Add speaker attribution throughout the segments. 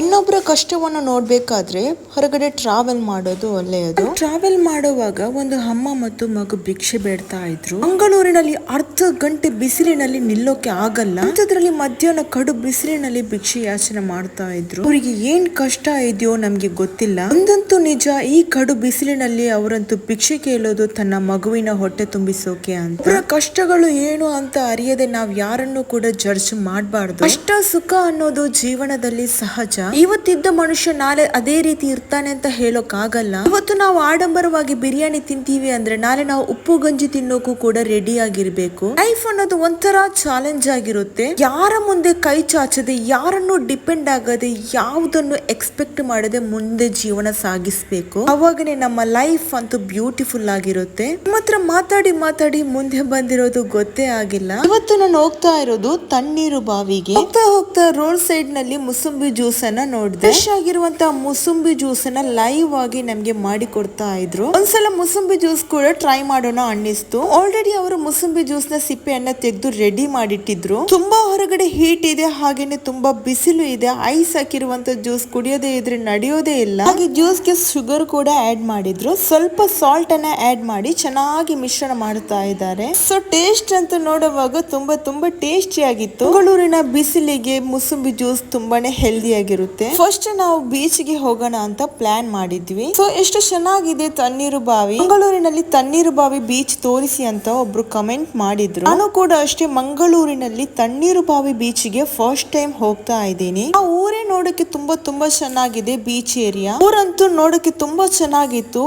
Speaker 1: ಇನ್ನೊಬ್ಬರ ಕಷ್ಟವನ್ನು ನೋಡ್ಬೇಕಾದ್ರೆ ಹೊರಗಡೆ ಟ್ರಾವೆಲ್ ಮಾಡೋದು ಒಳ್ಳೆಯದು. ಟ್ರಾವೆಲ್ ಮಾಡುವಾಗ ಒಂದು ಅಮ್ಮ ಮತ್ತು ಮಗು ಭಿಕ್ಷೆ ಬೇಡ್ತಾ ಇದ್ರು. ಮಂಗಳೂರಿನಲ್ಲಿ ಅರ್ಧ ಗಂಟೆ ಬಿಸಿಲಿನಲ್ಲಿ ನಿಲ್ಲೋಕೆ ಆಗಲ್ಲ ಅಂತದ್ರಲ್ಲಿ ಮಧ್ಯಾಹ್ನ ಕಡು ಬಿಸಿಲಿನಲ್ಲಿ ಭಿಕ್ಷೆ ಯಾಚನೆ ಮಾಡ್ತಾ ಇದ್ರು. ಅವರಿಗೆ ಏನ್ ಕಷ್ಟ ಇದೆಯೋ ನಮ್ಗೆ ಗೊತ್ತಿಲ್ಲ. ಒಂದಂತೂ ನಿಜ, ಈ ಕಡು ಬಿಸಿಲಿನಲ್ಲಿ ಅವರಂತೂ ಭಿಕ್ಷೆ ಕೇಳೋದು ತನ್ನ ಮಗುವಿನ ಹೊಟ್ಟೆ ತುಂಬಿಸೋಕೆ ಅಂತ. ಅವರ ಕಷ್ಟಗಳು ಏನು ಅಂತ ಅರಿಯದೆ ನಾವ್ ಯಾರನ್ನು ಕೂಡ ಜಡ್ಜ್ ಮಾಡಬಾರ್ದು. ಕಷ್ಟ ಸುಖ ಅನ್ನೋದು ಜೀವನದಲ್ಲಿ ಸಹಜ. ಇವತ್ತಿದ್ದ ಮನುಷ್ಯ ನಾಳೆ ಅದೇ ರೀತಿ ಇರ್ತಾನೆ ಅಂತ ಹೇಳೋಕ್ ಆಗಲ್ಲ. ಇವತ್ತು ನಾವು ಆಡಂಬರವಾಗಿ ಬಿರಿಯಾನಿ ತಿಂತೀವಿ ಅಂದ್ರೆ ನಾಳೆ ನಾವು ಉಪ್ಪು ಗಂಜಿ ತಿನ್ನೋಕು ಕೂಡ ರೆಡಿ ಆಗಿರ್ಬೇಕು. ಲೈಫ್ ಅನ್ನೋದು ಒಂಥರ ಚಾಲೆಂಜ್ ಆಗಿರುತ್ತೆ. ಯಾರ ಮುಂದೆ ಕೈ ಚಾಚದೆ, ಯಾರನ್ನು ಡಿಪೆಂಡ್ ಆಗದೆ, ಯಾವುದನ್ನು ಎಕ್ಸ್ಪೆಕ್ಟ್ ಮಾಡದೆ ಮುಂದೆ ಜೀವನ ಸಾಗಿಸ್ಬೇಕು. ಅವಾಗನೇ ನಮ್ಮ ಲೈಫ್ ಅಂತೂ ಬ್ಯೂಟಿಫುಲ್ ಆಗಿರುತ್ತೆ. ಮಾತ್ರ ಮಾತಾಡಿ ಮಾತಾಡಿ ಮುಂದೆ ಬಂದಿರೋದು ಗೊತ್ತೇ ಆಗಿಲ್ಲ. ಇವತ್ತು ನಾನು ಹೋಗ್ತಾ ಇರೋದು ತಣ್ಣೀರು ಬಾವಿಗೆ. ಹೋಗ್ತಾ ಹೋಗ್ತಾ ರೋಡ್ ಸೈಡ್ ನಲ್ಲಿ ಮುಸುಂಬಿ ಜ್ಯೂಸ್ ಅನ್ನ ನೋಡಿದೆ. ಫ್ರೆಶ್ ಆಗಿರುವಂತಹ ಮುಸುಂಬಿ ಜ್ಯೂಸ್ ಅನ್ನ ಲೈವ್ ಆಗಿ ನಮ್ಗೆ ಮಾಡಿ ಕೊಡ್ತಾ ಇದ್ರು. ಒಂದ್ಸಲ ಮುಸುಂಬಿ ಜ್ಯೂಸ್ ಕೂಡ ಟ್ರೈ ಮಾಡೋಣ ಅನ್ನಿಸ್ತು. ಆಲ್ರೆಡಿ ಅವರು ಮುಸುಂಬಿ ಜ್ಯೂಸ್ ನ ಸಿಪ್ಪೆಯನ್ನ ತೆಗೆದು ರೆಡಿ ಮಾಡಿಟ್ಟಿದ್ರು. ತುಂಬಾ ಹೊರಗಡೆ ಹೀಟ್ ಇದೆ, ಹಾಗೇನೆ ತುಂಬಾ ಬಿಸಿಲು ಇದೆ. ಐಸ್ ಹಾಕಿರುವಂತ ಜ್ಯೂಸ್ ಕುಡಿಯೋದೇ ಇದ್ರೆ ನಡೆಯೋದೇ ಇಲ್ಲ. ಹಾಗೆ ಜ್ಯೂಸ್ ಗೆ ಶುಗರ್ ಕೂಡ ಆಡ್ ಮಾಡಿದ್ರು. ಸ್ವಲ್ಪ ಸಾಲ್ಟ್ ಅನ್ನ ಆಡ್ ಮಾಡಿ ಚೆನ್ನಾಗಿ ಮಿಶ್ರಣ ಮಾಡ್ತಾ ಇದ್ದಾರೆ. ಸೊ ಟೇಸ್ಟ್ ಅಂತ ನೋಡುವಾಗ ತುಂಬಾ ತುಂಬಾ ಟೇಸ್ಟಿ ಆಗಿತ್ತು. ಮಂಗಳೂರಿನ ಬಿಸಿಲಿಗೆ ಮುಸುಂಬಿ ಜ್ಯೂಸ್ ತುಂಬಾನೇ ಹೆಲ್ದಿ ಆಗಿರುತ್ತೆ. ಫಸ್ಟ್ ನಾವು ಬೀಚ್ ಗೆ ಹೋಗೋಣ ಅಂತ ಪ್ಲಾನ್ ಮಾಡಿದ್ವಿ. ಸೊ ಎಷ್ಟು ಚೆನ್ನಾಗಿದೆ ತಣ್ಣೀರು ಬಾವಿ. ಮಂಗಳೂರಿನಲ್ಲಿ ತಣ್ಣೀರು ಬಾವಿ ಬೀಚ್ ತೋರಿಸಿ ಅಂತ ಒಬ್ರು ಕಮೆಂಟ್ ಮಾಡಿದ್ರು. ನಾನು ಕೂಡ ಅಷ್ಟೇ ಮಂಗಳೂರಿನಲ್ಲಿ ತಣ್ಣೀರು ಬಾವಿ ಬೀಚ್ ಗೆ ಫಸ್ಟ್ ಟೈಮ್ ಹೋಗ್ತಾ ಇದ್ದೀನಿ. ಆ ಊರೇ ನೋಡಕ್ಕೆ ತುಂಬಾ ತುಂಬಾ ಚೆನ್ನಾಗಿದೆ. ಬೀಚ್ ಏರಿಯಾ ಊರಂತೂ ನೋಡಕ್ಕೆ ತುಂಬಾ ಚೆನ್ನಾಗಿತ್ತು.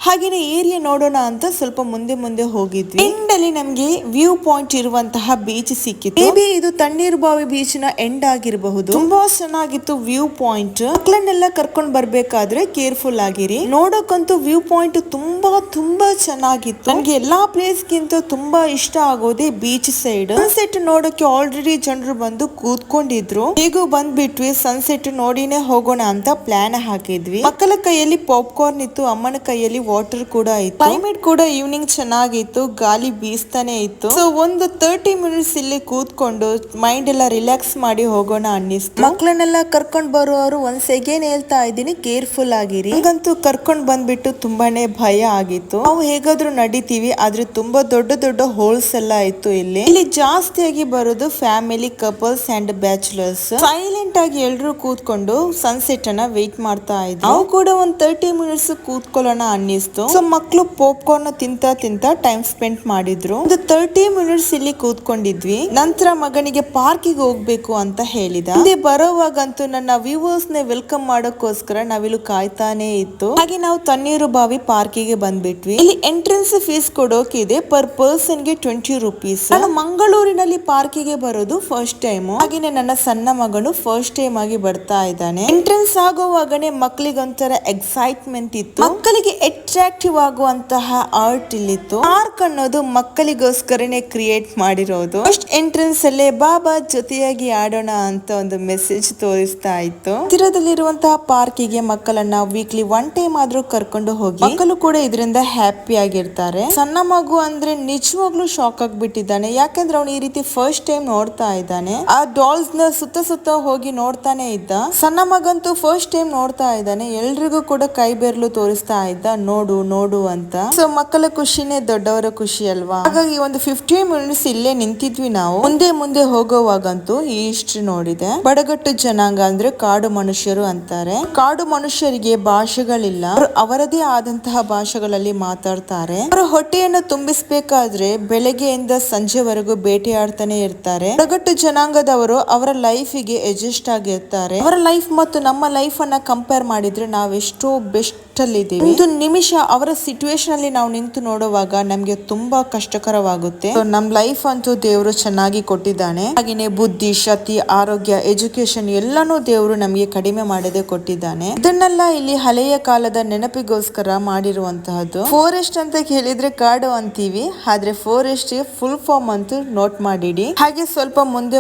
Speaker 1: ಹಾಗೇನೆ ಏರಿಯಾ ನೋಡೋಣ ಅಂತ ಸ್ವಲ್ಪ ಮುಂದೆ ಮುಂದೆ ಹೋಗಿದ್ವಿ. ಎಂಡ್ ಅಲ್ಲಿ ನಮ್ಗೆ ವ್ಯೂ ಪಾಯಿಂಟ್ ಇರುವಂತಹ ಬೀಚ್ ಸಿಕ್ಕಿತ್ತು. ಮೇ ಬಿ ಇದು ತಣ್ಣೀರು ಬಾವಿ ಬೀಚ್ ನ ಎಂಡ್ ಆಗಿರಬಹುದು. ತುಂಬಾ ಚೆನ್ನಾಗಿತ್ತು ವ್ಯೂ ಪಾಯಿಂಟ್. ಮಕ್ಕಳನ್ನೆಲ್ಲ ಕರ್ಕೊಂಡ್ ಬರ್ಬೇಕಾದ್ರೆ ಕೇರ್ಫುಲ್ ಆಗಿರಿ. ನೋಡಕ್ಕಂತೂ ವ್ಯೂ ಪಾಯಿಂಟ್ ತುಂಬಾ ತುಂಬಾ ಚೆನ್ನಾಗಿತ್ತು. ನನ್ಗೆ ಎಲ್ಲಾ ಪ್ಲೇಸ್ ಗಿಂತ ತುಂಬಾ ಇಷ್ಟ ಆಗೋದೇ ಬೀಚ್ ಸೈಡ್. ಸನ್ಸೆಟ್ ನೋಡಕ್ಕೆ ಆಲ್ರೆಡಿ ಜನರು ಬಂದು ಕೂತ್ಕೊಂಡಿದ್ರು. ಹೇಗೂ ಬಂದ್ಬಿಟ್ವಿ. ಸನ್ಸೆಟ್ ನೋಡಿನೇ ಹೋಗೋಣ ಅಂತ ಪ್ಲಾನ್ ಹಾಕಿದ್ವಿ. ಮಕ್ಕಳ ಕೈಯಲ್ಲಿ ಪಾಪ್ಕಾರ್ನ್ ಇತ್ತು, ಅಮ್ಮನ ಕೈಯಲ್ಲಿ ವಾಟರ್ ಕೂಡ ಇತ್ತು. ಕ್ಲೈಮೇಟ್ ಕೂಡ ಈವ್ನಿಂಗ್ ಚೆನ್ನಾಗಿತ್ತು, ಗಾಳಿ ಬೀಸ್ತಾನೆ ಇತ್ತು. ಸೊ ಒಂದು 30 ಮಿನಿಟ್ಸ್ ಇಲ್ಲಿ ಕೂತ್ಕೊಂಡು ಮೈಂಡ್ ಎಲ್ಲ ರಿಲ್ಯಾಕ್ಸ್ ಮಾಡಿ ಹೋಗೋಣ ಅನ್ನಿಸ್ತು. ಮಕ್ಕಳನ್ನೆಲ್ಲ ಕರ್ಕೊಂಡ್ ಬರುವವರು ಒನ್ಸ್ ಅಗೇನ್ ಹೇಳ್ತಾ ಇದ್ದೀನಿ, ಕೇರ್ಫುಲ್ ಆಗಿರಿ. ಈಗಂತೂ ಕರ್ಕೊಂಡ್ ಬಂದ್ಬಿಟ್ಟು ತುಂಬಾನೇ ಭಯ ಆಗಿತ್ತು. ನಾವು ಹೇಗಾದ್ರೂ ನಡಿತೀವಿ, ಆದ್ರೆ ತುಂಬಾ ದೊಡ್ಡ ದೊಡ್ಡ ಹೋಲ್ಸ್ ಎಲ್ಲ ಇತ್ತು. ಇಲ್ಲಿ ಜಾಸ್ತಿಯಾಗಿ ಬರೋದು family, couples and bachelors. Silent ಆಗಿ ಎಲ್ರು ಕೂತ್ಕೊಂಡು ಸನ್ಸೆಟ್ ಅನ್ನ ವೇಟ್ ಮಾಡ್ತಾ ಇದ್ವಿ. ನಾವು ಕೂಡ ಒಂದ್ 30 ಮಿನಿಟ್ಸ್ ಕೂತ್ಕೊಳ್ಳೋಣ ಅನ್ನಿಸ್ತು. ಸೊ ಮಕ್ಕಳು ಪಾಪ್ಕಾರ್ನ್ ತಿಂತಾ ಟೈಮ್ ಸ್ಪೆಂಡ್ ಮಾಡಿದ್ರು. ಒಂದು 30 ಮಿನಿಟ್ಸ್ ಇಲ್ಲಿ ಕೂತ್ಕೊಂಡಿದ್ವಿ. ನಂತರ ಮಗನಿಗೆ ಪಾರ್ಕಿಗೆ ಹೋಗ್ಬೇಕು ಅಂತ ಹೇಳಿದ. ಹಿಂದೆ ಬರೋವಾಗಂತೂ ನನ್ನ ವ್ಯೂವರ್ಸ್ ನ ವೆಲ್ಕಮ್ ಮಾಡೋಕ್ಕೋಸ್ಕರ ನಾವಿಲ್ಲಿ ಕಾಯ್ತಾನೆ ಇತ್ತು. ಹಾಗೆ ನಾವು ತಣ್ಣೀರು ಬಾವಿ ಪಾರ್ಕಿಗೆ ಬಂದ್ಬಿಟ್ವಿ. ಇಲ್ಲಿ ಎಂಟ್ರೆನ್ಸ್ ಫೀಸ್ ಕೊಡೋಕಿದೆ. ಪರ್ ಪರ್ಸನ್ ಗೆ 20 ರೂಪೀಸ್. ನಾನು ಮಂಗಳೂರಿನಲ್ಲಿ ಪಾರ್ಕಿಗೆ ಬರೋದು ಫಸ್ಟ್ ಟೈಮ್. ಹಾಗೇನೆ ನನ್ನ ಸಣ್ಣ ಮಗನು ಫಸ್ಟ್ ಟೈಮ್ ಆಗಿ ಬರ್ತಾ ಇದ್ದಾನೆ. ಎಂಟ್ರೆನ್ಸ್ ಆಗೋವಾಗನೆ ಮಕ್ಕಳಿಗೊಂಥರ ಎಕ್ಸೈಟ್ಮೆಂಟ್ ಇತ್ತು. ಮಕ್ಕಳಿಗೆ ಅಟ್ರಾಕ್ಟಿವ್ ಆಗುವಂತಹ ಆರ್ಟ್ ಇಲ್ಲಿತ್ತು. ಪಾರ್ಕ್ ಅನ್ನೋದು ಮಕ್ಕಳಿಗೋಸ್ಕರನೇ ಕ್ರಿಯೇಟ್ ಮಾಡಿರೋದು. ಫಸ್ಟ್ ಎಂಟ್ರೆನ್ಸ್ ಅಲ್ಲೇ ಬಾಬಾ ಜೊತೆಯಾಗಿ ಆಡೋಣ ಅಂತ ಒಂದು ಮೆಸೇಜ್ ತೋರಿಸ್ತಾ ಇತ್ತು. ಹತ್ತಿರದಲ್ಲಿರುವಂತಹ ಪಾರ್ಕಿಗೆ ಮಕ್ಕಳನ್ನ ವೀಕ್ಲಿ 1 ಟೈಮ್ ಆದ್ರೂ ಕರ್ಕೊಂಡು ಹೋಗಿ ಮಕ್ಕಳು ಕೂಡ ಇದರಿಂದ ಹ್ಯಾಪಿ ಆಗಿರ್ತಾರೆ. ಸಣ್ಣ ಮಗು ಅಂದ್ರೆ ನಿಜವಾಗ್ಲೂ ಶಾಕ್ ಆಗ್ಬಿಟ್ಟಿದ್ದಾನೆ. ಯಾಕಂದ್ರೆ ಅವನು ಈ ರೀತಿ ಫಸ್ಟ್ ಟೈಮ್ ನೋಡ್ತಾ ಇದ್ದಾನೆ. ಆ ಡಾಲ್ಸ್ ನ ಸುತ್ತ ಹೋಗಿ ನೋಡ್ತಾನೆ ಇದ್ದ. ಸಣ್ಣ ಮಗಂತೂ ಫಸ್ಟ್ ಟೈಮ್ ನೋಡ್ತಾ ಇದ್ದಾನೆ. ಎಲ್ರಿಗೂ ಕೂಡ ಕೈ ಬೆರಳು ತೋರಿಸ್ತಾ ಇದ್ದ, ನೋಡು ಅಂತ. ಸೊ ಮಕ್ಕಳ ಖುಷಿನೇ ದೊಡ್ಡವರ ಖುಷಿ ಅಲ್ವಾ. ಹಾಗಾಗಿ ಒಂದು 15 ಮಿನಿಟ್ಸ್ ಇಲ್ಲೇ ನಿಂತಿದ್ವಿ ನಾವು. ಮುಂದೆ ಹೋಗೋವಾಗಂತೂ ಇಷ್ಟು ನೋಡಿದೆ. ಬಡಗಟ್ಟು ಜನಾಂಗ ಅಂದ್ರೆ ಕಾಡು ಮನುಷ್ಯರು ಅಂತಾರೆ. ಕಾಡು ಮನುಷ್ಯರಿಗೆ ಭಾಷೆಗಳಿಲ್ಲ. ಅವರದೇ ಆದಂತಹ ಭಾಷೆಗಳಲ್ಲಿ ಮಾತಾಡ್ತಾರೆ. ಅವರ ಹೊಟ್ಟೆಯನ್ನು ತುಂಬಿಸ್ಬೇಕಾದ್ರೆ ಬೆಳಗ್ಗೆಯಿಂದ ಸಂಜೆವರೆಗೂ ಬೇಟೆಯಾಡ್ತಾನೆ ಇರ್ತಾರೆ. ಬಡಗಟ್ಟು ಜನಾಂಗದವರು ಅವರ ಲೈಫಿಗೆ ಅಡ್ಜಸ್ಟ್ ಆಗಿರ್ತಾರೆ. ಅವರ ಲೈಫ್ ಮತ್ತು ನಮ್ಮ ಲೈಫ್ ಅನ್ನ ಕಂಪೇರ್ ಮಾಡಿದ್ರೆ ನಾವೆಷ್ಟೋ ಬೆಸ್ಟ್ ಅಲ್ಲಿದ್ದೀವಿ. ಒಂದು ನಿಮಿಷ ಅವರ ಸಿಚುವೇಶನ್ ಅಲ್ಲಿ ನಾವು ನಿಂತು ನೋಡುವಾಗ ನಮ್ಗೆ ತುಂಬಾ ಕಷ್ಟಕರವಾಗುತ್ತೆ. ನಮ್ ಲೈಫ್ ಅಂತೂ ದೇವರು ಚೆನ್ನಾಗಿ ಕೊಟ್ಟಿದ್ದಾನೆ. ಹಾಗೇನೆ ಬುದ್ಧಿ, ಶಕ್ತಿ, ಆರೋಗ್ಯ, ಎಜುಕೇಶನ್ ಎಲ್ಲಾನು ದೇವರು ನಮಗೆ ಕಡಿಮೆ ಮಾಡದೆ ಕೊಟ್ಟಿದ್ದಾನೆ. ಇದನ್ನೆಲ್ಲ ಇಲ್ಲಿ ಹಳೆಯ ಕಾಲದ ನೆನಪಿಗೋಸ್ಕರ ಮಾಡಿರುವಂತಹದ್ದು. ಫಾರೆಸ್ಟ್ ಅಂತ ಹೇಳಿದ್ರೆ ಕಾಡು ಅಂತೀವಿ, ಆದ್ರೆ ಫಾರೆಸ್ಟ್ ಫುಲ್ ಫಾರ್ಮ್ ಅಂತೂ ನೋಟ್ ಮಾಡಿಡಿ. ಹಾಗೆ ಸ್ವಲ್ಪ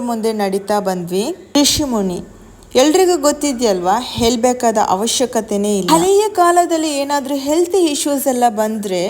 Speaker 1: ಮುಂದೆ ನಡೀತಾ ಬಂದ್ವಿ. ಋಷಿಮುನಿ ಎಲ್ರಿಗೂ ಗೊತ್ತಿದ್ಯಲ್ವಾ, ಹೇಳ್ಬೇಕಾದ ಅವಶ್ಯಕತೆನೇ ಇಲ್ಲ. ಹಳೆಯ ಕಾಲದಲ್ಲಿ ಏನಾದ್ರೂ ಹೆಲ್ತ್ ಇಶ್ಯೂಸ್ ಎಲ್ಲ ಬಂದ್ರೆ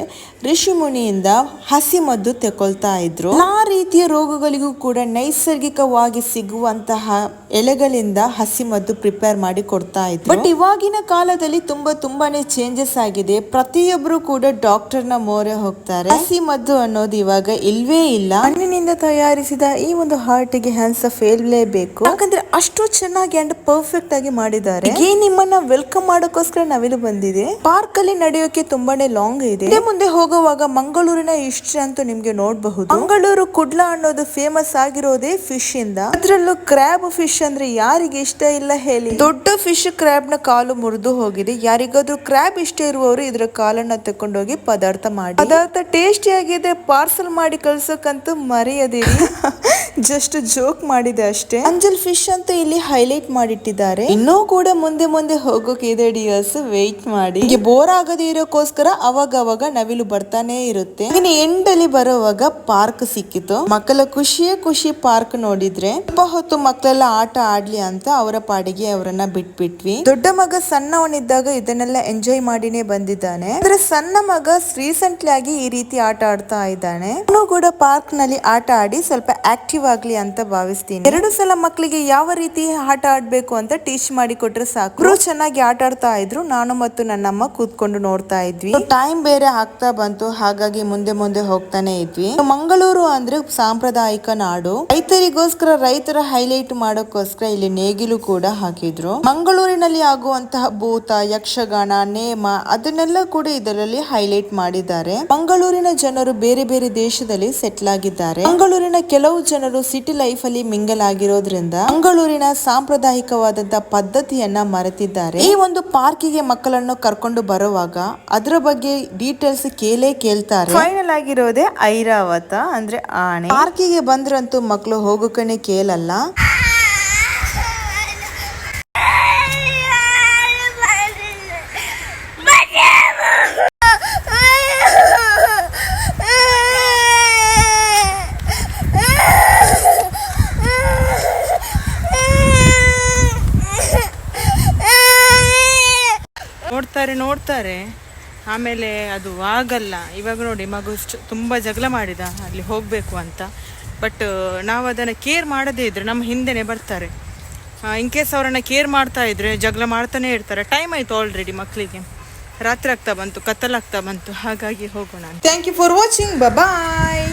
Speaker 1: ಋಷಿ ಮುನಿಯಿಂದ ಹಸಿ ಮದ್ದು ತಗೊಳ್ತಾ ಇದ್ರು. ಆ ರೀತಿಯ ರೋಗಗಳಿಗೂ ಕೂಡ ನೈಸರ್ಗಿಕವಾಗಿ ಸಿಗುವಂತಹ ಎಲೆಗಳಿಂದ ಹಸಿ ಮದ್ದು ಪ್ರಿಪೇರ್ ಮಾಡಿ ಕೊಡ್ತಾ ಇದ್ರು. ಬಟ್ ಇವಾಗಿನ ಕಾಲದಲ್ಲಿ ತುಂಬಾನೇ ಚೇಂಜಸ್ ಆಗಿದೆ. ಪ್ರತಿಯೊಬ್ರು ಕೂಡ ಡಾಕ್ಟರ್ನ ಮೊರೆ ಹೋಗ್ತಾರೆ. ಹಸಿ ಮದ್ದು ಅನ್ನೋದು ಇವಾಗ ಇಲ್ವೇ ಇಲ್ಲ. ಹಣ್ಣಿನಿಂದ ತಯಾರಿಸಿದ ಈ ಒಂದು ಹಾರ್ಟಿಗೆ ಹ್ಯಾಂಡ್ಸ್ ಆಫ್ ಹೇಳ್ಲೇಬೇಕು, ಯಾಕಂದ್ರೆ ಅಷ್ಟು ಚೆನ್ನಾಗಿ ಅಂಡ್ ಪರ್ಫೆಕ್ಟ್ ಆಗಿ ಮಾಡಿದ್ದಾರೆ. ನಿಮ್ಮನ್ನ ವೆಲ್ಕಮ್ ಮಾಡೋಕೋಸ್ಕರ ನವಿಲು ಬಂದಿದೆ. ಪಾರ್ಕ್ ಅಲ್ಲಿ ನಡೆಯೋಕೆ ತುಂಬಾನೇ ಲಾಂಗ್ ಇದೆ. ಮುಂದೆ ಹೋಗುವಾಗ ಮಂಗಳೂರಿನ ಹಿಸ್ಟ್ರಿ ಅಂತೂ ನಿಮ್ಗೆ ನೋಡಬಹುದು. ಮಂಗಳೂರು ಕುಡ್ಲ ಅನ್ನೋದು ಫೇಮಸ್ ಆಗಿರೋದೇ ಫಿಶ್ ಇಂದ. ಅದ್ರಲ್ಲೂ ಕ್ರ್ಯಾಬ್ ಫಿಶ್ ಅಂದ್ರೆ ಯಾರಿಗೆ ಇಷ್ಟ ಇಲ್ಲ ಹೇಳಿ. ದೊಡ್ಡ ಫಿಶ್ ಕ್ರ್ಯಾಬ್ ನ ಕಾಲು ಮುರಿದು ಹೋಗಿದೆ. ಯಾರಿಗಾದ್ರೂ ಕ್ರ್ಯಾಬ್ ಇಷ್ಟ ಇರುವವರು ಇದ್ರ ಕಾಲನ್ನ ತಕೊಂಡೋಗಿ ಪದಾರ್ಥ ಮಾಡಿ. ಪದಾರ್ಥ ಟೇಸ್ಟಿ ಆಗಿದ್ರೆ ಪಾರ್ಸಲ್ ಮಾಡಿ ಕಳ್ಸೋಕಂತೂ ಮರೆಯದಿರಿ. ಜಸ್ಟ್ ಜೋಕ್ ಮಾಡಿದೆ ಅಷ್ಟೇ. ಅಂಜಲ್ ಫಿಶ್ ಅಂತ ಇಲ್ಲಿ ಹೈಲೈಟ್ ಮಾಡಿಟ್ಟಿದ್ದಾರೆ. ಇನ್ನೂ ಕೂಡ ಮುಂದೆ ಹೋಗೋಕೆ ಇದೆ ಡಿಯರ್ಸ್, ವೇಟ್ ಮಾಡಿ. ಹೀಗೆ ಬೋರ್ ಆಗದೆ ಇರೋಕೋಸ್ಕರ ಅವಾಗ ನವಿಲು ಬರ್ತಾನೆ ಇರುತ್ತೆ. ಎಂಡ್ ಅಲ್ಲಿ ಬರುವಾಗ ಪಾರ್ಕ್ ಸಿಕ್ಕಿತು. ಮಕ್ಕಳ ಖುಷಿ ಪಾರ್ಕ್ ನೋಡಿದ್ರೆ ಸ್ವಲ್ಪ ಹೊತ್ತು ಮಕ್ಕಳೆಲ್ಲ ಆಟ ಆಡ್ಲಿ ಅಂತ ಅವರ ಪಾಡಿಗೆ ಅವರನ್ನ ಬಿಟ್ಬಿಟ್ವಿ. ದೊಡ್ಡ ಮಗ ಸಣ್ಣವನಿದ್ದಾಗ ಇದನ್ನೆಲ್ಲ ಎಂಜಾಯ್ ಮಾಡಿನೇ ಬಂದಿದ್ದಾನೆ. ಅಂದ್ರೆ ಸಣ್ಣ ಮಗ ರೀಸೆಂಟ್ಲಿ ಆಗಿ ಈ ರೀತಿ ಆಟ ಆಡ್ತಾ ಇದ್ದಾನೆ. ಅವನು ಕೂಡ ಪಾರ್ಕ್ ನಲ್ಲಿ ಆಟ ಆಡಿ ಸ್ವಲ್ಪ ಆಕ್ಟಿವ್ ಆಗ್ಲಿ ಅಂತ ಭಾವಿಸ್ತೀನಿ. 2 ಸಲ ಮಕ್ಕಳಿಗೆ ಯಾವ ರೀತಿ ಆಟ ಆಡ್ಬೇಕು ಅಂತ ಟೀಚ್ ಮಾಡಿ ಕೊಟ್ರೆ ಸಾಕು. ಚೆನ್ನಾಗಿ ಆಟ ಆಡ್ತಾ ಇದ್ರು. ನಾನು ಮತ್ತು ನನ್ನಮ್ಮ ಕೂತ್ಕೊಂಡು ನೋಡ್ತಾ ಇದ್ವಿ. ಟೈಮ್ ಬೇರೆ ಆಗ್ತಾ ಬಂತು, ಹಾಗಾಗಿ ಮುಂದೆ ಹೋಗ್ತಾನೆ ಇದ್ವಿ. ಮಂಗಳೂರು ಅಂದ್ರೆ ಸಾಂಪ್ರದಾಯಿಕ ನಾಡು. ರೈತರಿಗೋಸ್ಕರ ರೈತರ ಹೈಲೈಟ್ ಮಾಡೋಕೋಸ್ಕರ ಇಲ್ಲಿ ನೇಗಿಲು ಕೂಡ ಹಾಕಿದ್ರು. ಮಂಗಳೂರಿನಲ್ಲಿ ಆಗುವಂತಹ ಭೂತ, ಯಕ್ಷಗಾನ, ನೇಮ ಅದನ್ನೆಲ್ಲ ಕೂಡ ಇದರಲ್ಲಿ ಹೈಲೈಟ್ ಮಾಡಿದ್ದಾರೆ. ಮಂಗಳೂರಿನ ಜನರು ಬೇರೆ ದೇಶದಲ್ಲಿ ಸೆಟ್ಲ್ ಆಗಿದ್ದಾರೆ. ಮಂಗಳೂರಿನ ಕೆಲವು ಜನರು ಸಿಟಿ ಲೈಫ್ ಅಲ್ಲಿ ಮಿಂಗಲ್ ಆಗಿರೋದ್ರಿಂದ ಮಂಗಳೂರಿನ ಸಾಂಪ್ರದಾಯಿಕವಾದಂತಹ ಪದ್ಧತಿಯನ್ನ ಮರೆತಿದ್ದಾರೆ. ಈ ಒಂದು ಪಾರ್ಕಿಗೆ ಮಕ್ಕಳನ್ನು ಕರ್ಕೊಂಡು ಬರುವಾಗ ಅದರ ಬಗ್ಗೆ ಡೀಟೇಲ್ಸ್ ಕೇಳ್ತಾರೆ. ಫೈನಲ್ ಆಗಿರೋದೇ ಐರಾವತ ಅಂದ್ರೆ ಆನೆ. ಪಾರ್ಕಿಗೆ ಬಂದ್ರಂತೂ ಮಕ್ಕಳು ಹೋಗೋಕನೆ ಕೇಳಲ್ಲ. ನೋಡ್ತಾರೆ ಆಮೇಲೆ ಅದು ಆಗಲ್ಲ. ಇವಾಗ ನೋಡಿ, ಮಗು ತುಂಬ ಜಗಳ ಮಾಡಿದ ಅಲ್ಲಿ ಹೋಗಬೇಕು ಅಂತ. ಬಟ್ ನಾವು ಅದನ್ನು ಕೇರ್ ಮಾಡದೇ ಇದ್ರೆ ನಮ್ಮ ಹಿಂದೆನೇ ಬರ್ತಾರೆ. ಇನ್ ಕೇಸ್ ಅವರನ್ನು ಕೇರ್ ಮಾಡ್ತಾ ಇದ್ರೆ ಜಗಳ ಮಾಡ್ತಾನೆ ಇರ್ತಾರೆ. ಟೈಮ್ ಆಯಿತು ಆಲ್ರೆಡಿ, ಮಕ್ಕಳಿಗೆ ರಾತ್ರಿ ಆಗ್ತಾ ಬಂತು, ಕತ್ತಲಾಗ್ತಾ ಬಂತು. ಹಾಗಾಗಿ ಹೋಗೋಣ. Thank you for watching. Bye.